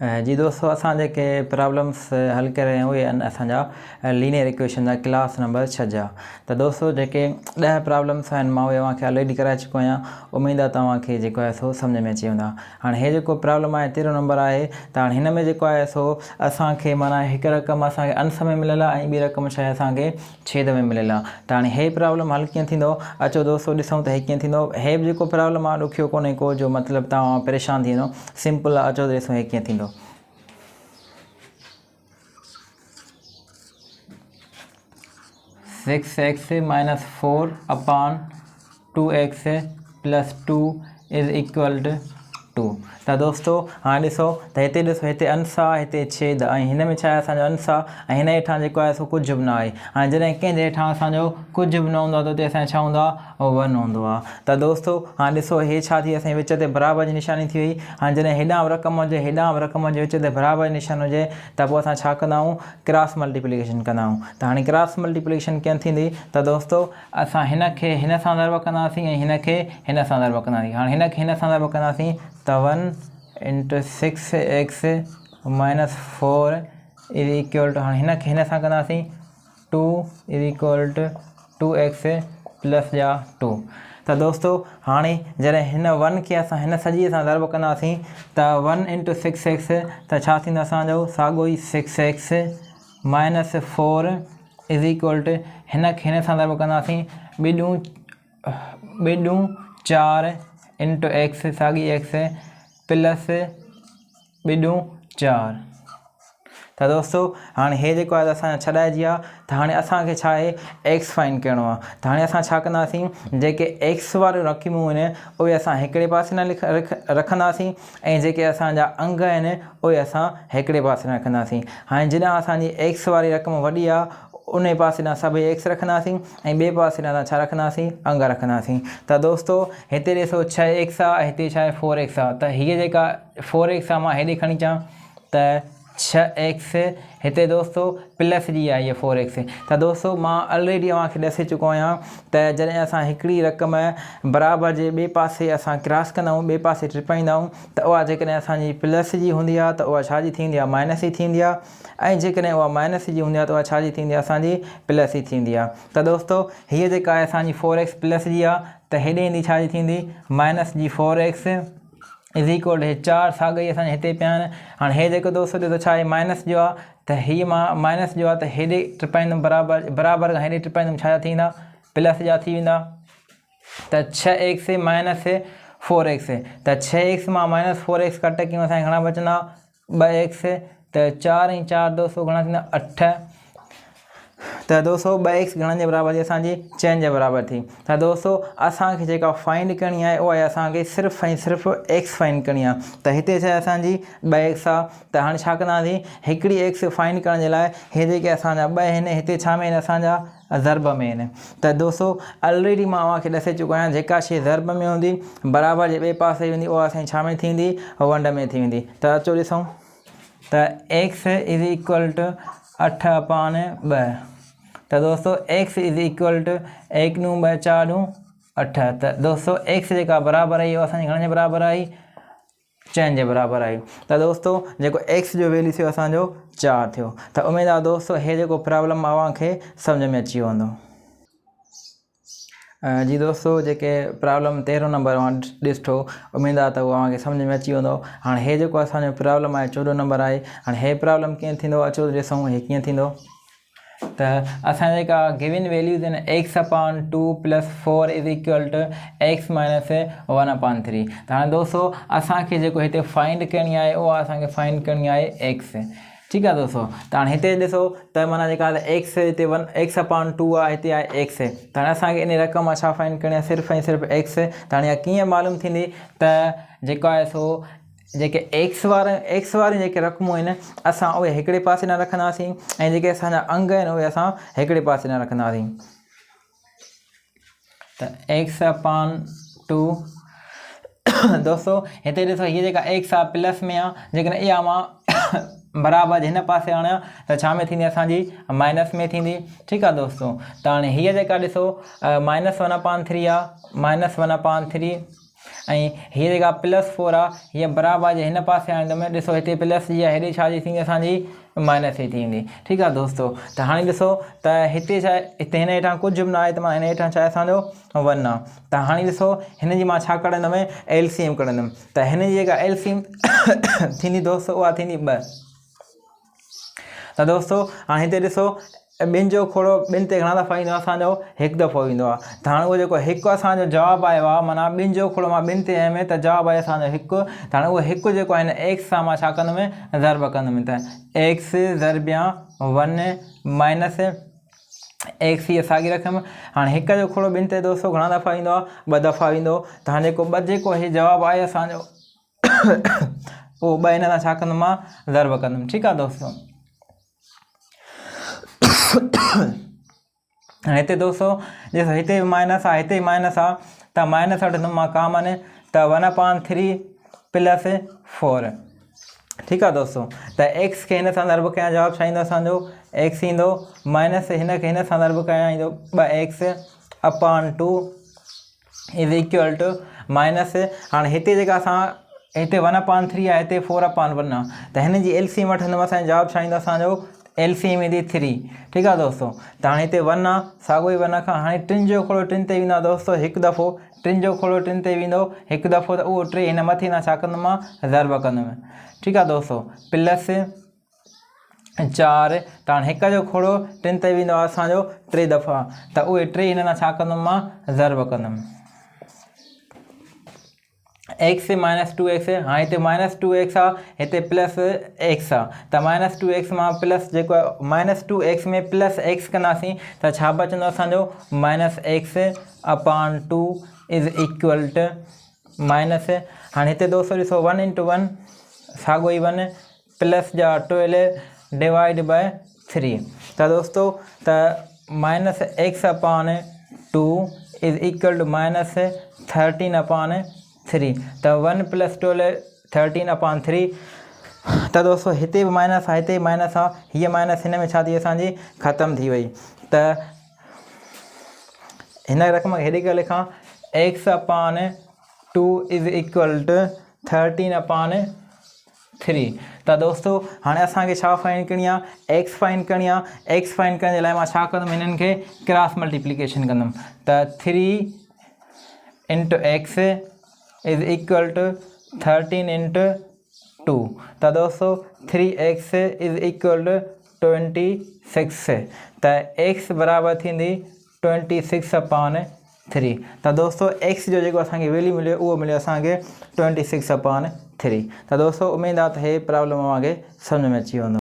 जी दोस्तों, असां जेके प्रॉब्लम्स हल करे रहिया आहियूं उहे आहिनि असांजा लीनियर इक्वेशन जा क्लास नंबर 6 जा। त दोस्तों जेके 10 प्रॉब्लम्स आहिनि मां उहे तव्हांखे ऑलरेडी कराए चुको आहियां। उमेद आहे तव्हांखे जेको आहे सो सम्झ में अची वेंदा। हाणे हे जेको प्रॉब्लम आहे 13 नंबर आहे। त हाणे हिन में जेको आहे सो असांखे माना हिकु रक़म असांखे अंश में मिलियल आहे ऐं ॿी रक़म छा आहे असांखे छेद में मिलियल आहे। त हाणे हे प्रॉब्लम हल कीअं थींदो, अचो दोस्तों ॾिसूं त हे कीअं थींदो। हे बि जेको प्रॉब्लम आहे ॾुखियो कोन्हे को जो मतिलबु तव्हां परेशान थी वेंदो, सिंपल आहे। अचो ॾिसूं हे कीअं थींदो। 6x minus 4 upon 2x plus 2 is equal to 2। त दोस्तों हाणे ॾिसो त हिते ॾिसो, हिते अंश आहे, हिते छेद ऐं हिन में छा आहे असांजो अंश आहे ऐं हिन हेठां जेको आहे सो कुझु बि न आहे। हाणे जॾहिं कंहिं हेठां असांजो कुझु बि न हूंदो आहे त हुते असांजो छा हूंदो आहे, 1 हूंदो आहे। त दोस्तों हाणे ॾिसो हे छा थी, असांजे विच ते बराबरि जी निशानी थी वई। हाणे जॾहिं हेॾां रक़म हुजे, हेॾां रक़म जे विच ते बराबरि निशान हुजे त पोइ असां छा कंदा आहियूं, क्रॉस मल्टीप्लिकेशन कंदा आहियूं। त हाणे क्रॉस मल्टीप्लिकेशन कीअं थींदी, त दोस्तों असां हिन खे हिन सां ज़रब कंदासीं ऐं हिन खे हिन सां ज़रब कंदासीं। हाणे हिन खे हिन सां ज़रब कंदासीं त 1 × 6x minus 4 is equal two, हाणे हिन खे हिन सां कंदासीं 2 is equal two 2x plus जा 2। त दोस्तों हाणे जॾहिं हिन 1 खे असां हिन सॼीअ सां ज़रब कंदासीं त 1 × 6x त छा थींदो असांजो साॻियो ई 6x minus 4 is equal to, हिन खे हिन सां ज़रब कंदासीं ॿिॾियूं 4 × x साॻी x प्लस ॿिॾियूं 4। त दोस्तों हाणे हे जेको आहे असांजा छॾाइजी आहे। त हाणे असांखे छा आहे, एक्स फाइंड करिणो आहे। त हाणे असां छा कंदासीं, जेके एक्स वारियूं रक़मूं आहिनि उहे असां हिकिड़े पासे न रखंदासीं ऐं जेके असांजा अंग आहिनि उहे असां हिकिड़े पासे न रखंदासीं। हाणे जॾहिं असांजी एक्स वारी रक़म वॾी आहे उन पासे ॾांहुं सभई एक्स रखंदासीं ऐं ॿिए पासे ॾांहुं छा रखंदासीं, अंग रखंदासीं। त दोस्तों हिते ॾिसो 6x आहे, हिते छा आहे 4x आहे। त हीअ जेका 4x आहे मां हेॾे खणी अचां त 6x हिते दोस्तों प्लस जी आहे इहा 4x। त दोस्तों मां ऑलरेडी तव्हांखे ॾसे चुको आहियां त जॾहिं असां हिकिड़ी रक़म बराबरि जे ॿिए पासे असां क्रॉस कंदा आहियूं, ॿिए पासे टिपाईंदा आहियूं त उहा जेकॾहिं असांजी प्लस जी हूंदी आहे त उहा छा जी थींदी आहे, माइनस जी थींदी आहे। ऐं जेकॾहिं उहा माइनस जी हूंदी आहे त उहा छा जी थींदी आहे, असांजी प्लस जी थींदी आहे। त दोस्तों हीअ जेका आहे असांजी 4x प्लस जी आहे त हेॾे ईंदी छा जी थींदी, माइनस जी 4x इज़ इक्वल टू 4 साॻई असांजे हिते पिया आहिनि। हाणे हे जेको दोस्तों ॾिसो छा आहे, माइनस जो आहे त हीअ मां माइनस जो आहे त हेॾे टिपाईंदुमि बराबरि खां हेॾे टिपाईंदुमि छा थींदा, प्लस जा थी वेंदा। त 6x माइनस 4x, त 6x मां माइनस 4x कट कयूं असांखे घणा बचंदा, 2x। त 4 × 4 दोस्तों घणा थींदा, 8। त दोस्तों 2x घणनि जे बराबरि थी, असांजी 4 जे बराबरि थी। त दोस्तों असांखे जेका फाइंड करणी आहे उहा आहे असांखे सिर्फ़ु ऐं सिर्फ़ु x फाइंड करणी आहे। त हिते छा आहे असांजी 2x आहे। त हाणे छा कंदासीं, हिकिड़ी x फाइंड करण जे लाइ हे जेके असांजा 2 आहिनि हिते छा में आहिनि, असांजा ज़रब में आहिनि। त दोस्तों ऑलरेडी मां तव्हांखे ॾसे चुको आहियां, जेका शइ ज़रब में हूंदी बराबरि जे ॿिए पासे वेंदी उहा असांजी छा में थींदी, वंड में थी वेंदी। त अचो ॾिसूं त x इज़ इक्वल टू 8/2। त दोस्तों x इज़ इक्वल टू 1 × 2 4 × 8। त दोस्तों x जेका बराबरि आई उहा असांजी घणे जे बराबरि आई, 4 जे बराबरि आई। त दोस्तों जेको x जो वैल्यू थियो असांजो 4 थियो। त उमेद आहे दोस्तों हे जेको प्रॉब्लम आहे तव्हांखे सम्झ में अची वेंदो। जी दोस्तों जेके प्रॉब्लम 13 नंबर ॾिठो, उमेद आहे त उहो तव्हांखे सम्झ में अची वेंदो। हाणे हे जेको असांजो प्रॉब्लम आहे 14 नंबर आहे। हाणे हे प्रॉब्लम कीअं थींदो, अचो ॾिसूं हे कीअं थींदो। त असांजा जेका गिवन वैल्यूज़ आहिनि x/2 + 4 is equal two x - 1/3। त हाणे दोस्तों असांखे जेको हिते फाइंड करणी आहे उहा असांखे फाइंड करणी आहे x। ठीकु आहे दोस्तों। त हाणे हिते ॾिसो त माना जेका x हिते x/2 आहे, हिते आहे x। त हाणे असांखे इन रक़म छा फाइंड करणी आहे, सिर्फ़ु ऐं सिर्फ़ु x। त हाणे कीअं मालूम थींदी त जेको आहे सो जेके x वारियूं जेके रक़मूं आहिनि असां उहे हिकिड़े पासे न रखंदासीं ऐं जेके असांजा अंग आहिनि उहे असां हिकिड़े पासे न रखंदासीं। त x/2 दोस्तों हिते ॾिसो हीअ जेका x आहे प्लस में आहे, जेकॾहिं इहा मां बराबरि हिन पासे आणियां त छा में थींदी, असांजी माइनस में थींदी। ठीकु आहे दोस्तों। त हाणे हीअ जेका ॾिसो -1/3 आहे, -1/3 ऐं हीअ जेका +4 आहे हीअ बराबरि जे हिन पासे आणींदुमि। ॾिसो हिते प्लस जी आहे, हेॾे छा जी थींदी असांजी माइनस जी थींदी। ठीकु आहे दोस्तो, त हाणे ॾिसो त हिते छा आहे, हिते हिन हेठां कुझु बि न आहे त मां हिन हेठां छा आहे असांजो 1 आहे। त हाणे ॾिसो हिन जी मां छा कढंदुमि, LCM कढंदुमि। त हिन जी जेका LCM थींदी दोस्तो उहा थींदी 2। त दोस्तो हाणे हिते ॾिसो ॿिनि जो खोड़ो ॿिनि ते घणा दफ़ा ईंदो आहे असांजो, 1 दफ़ो ईंदो आहे। त हाणे उहो जेको 1 असांजो जवाबु आयो आहे, माना ॿिनि जो खोड़ो मां ॿिनि ते आयमि त जवाबु आहे असांजो 1। त हाणे उहो 1 जेको आहे हिन x सां मां छा कंदुमि, ज़र्ब कंदुमि। त x ज़र्बिया 1 माइनस x हीअ साॻी रखियमि। हाणे 1 जो खोड़ो ॿिनि ते दोस्तो घणा दफ़ा ईंदो आहे, 2 दफ़ा ईंदो। त हाणे जेको 2 जेको हीअ जवाबु आहे असांजो उहो 2 हिन सां छा कंदुमि, मां ज़र्ब कंदुमि। ठीकु आहे दोस्तो, हिते दोस्तो ॾिसो हिते माइनस आहे, हिते माइनस आहे, त माइनस वठंदुमि मां कॉमन। त 1/3 + 4। ठीकु आहे दोस्तो, त x खे हिन सां ज़र्ब कयां, जवाबु छा ईंदो असांजो, x ईंदो माइनस हिन खे हिन सां ज़र्ब कयां ईंदो 2x/2 = माइनस। हाणे हिते जेका असां हिते 1/3 आहे, हिते 4/1 आहे। त हिन जी LCM वठंदुमि, असांजो जवाबु छा ईंदो असांजो, LCM ईंदी 3। ठीकु आहे दोस्तो, त हाणे हिते 1 आहे, साॻियो ई 1 खां हाणे 3 जो खोड़ो 3 ते वेंदो आहे दोस्तो 1 दफ़ो। 3 जो खोड़ो 3 ते वेंदो 1 दफ़ो, त उहो 3 हिन मथे सां छा कंदुमि, मां ज़र्ब कंदुमि। ठीकु आहे दोस्तो, +4। त हाणे 1 जो खोड़ो 3 ते वेंदो आहे असांजो 3 दफ़ा, त उहे 3 हिन सां छा कंदुमि, मां ज़र्ब कंदुमि। x - 2x, हाणे हिते -2x आहे, हिते +x आहे। त -2x मां प्लस जेको आहे -2x में +x कंदासीं त छा बचंदो असांजो, -x/2 = माइनस। हाणे हिते दोस्तो ॾिसो 1 × 1 साॻियो ई 1 प्लस जा 12 /3। त दोस्तो त -x/2 = -13/3। त 1 + 12 13/3। त दोस्तो हिते बि माइनस आहे, हिते बि माइनस आहे, हीअ माइनस हिन में छा थी असांजी ख़तमु थी वई। त हिन रक़म खे हेॾे करे लिखां, x/2 = 13/3। त दोस्तो हाणे असांखे छा फाइंड करणी आहे, x फाइंड करणी आहे। x फाइंड करण जे लाइ मां छा कंदुमि, हिननि खे क्रॉस मल्टीप्लिकेशन कंदुमि। त 3 × x = 13 × 2। त दोस्तो 3x = 26। त x बराबरि थींदी 26/3। त दोस्तो x जो जेको असांखे वैल्यू मिलियो उहो मिलियो असांखे 26/3। त दोस्तो उमेदु आहे त हे प्रॉब्लम तव्हांखे सम्झ में अची वेंदो।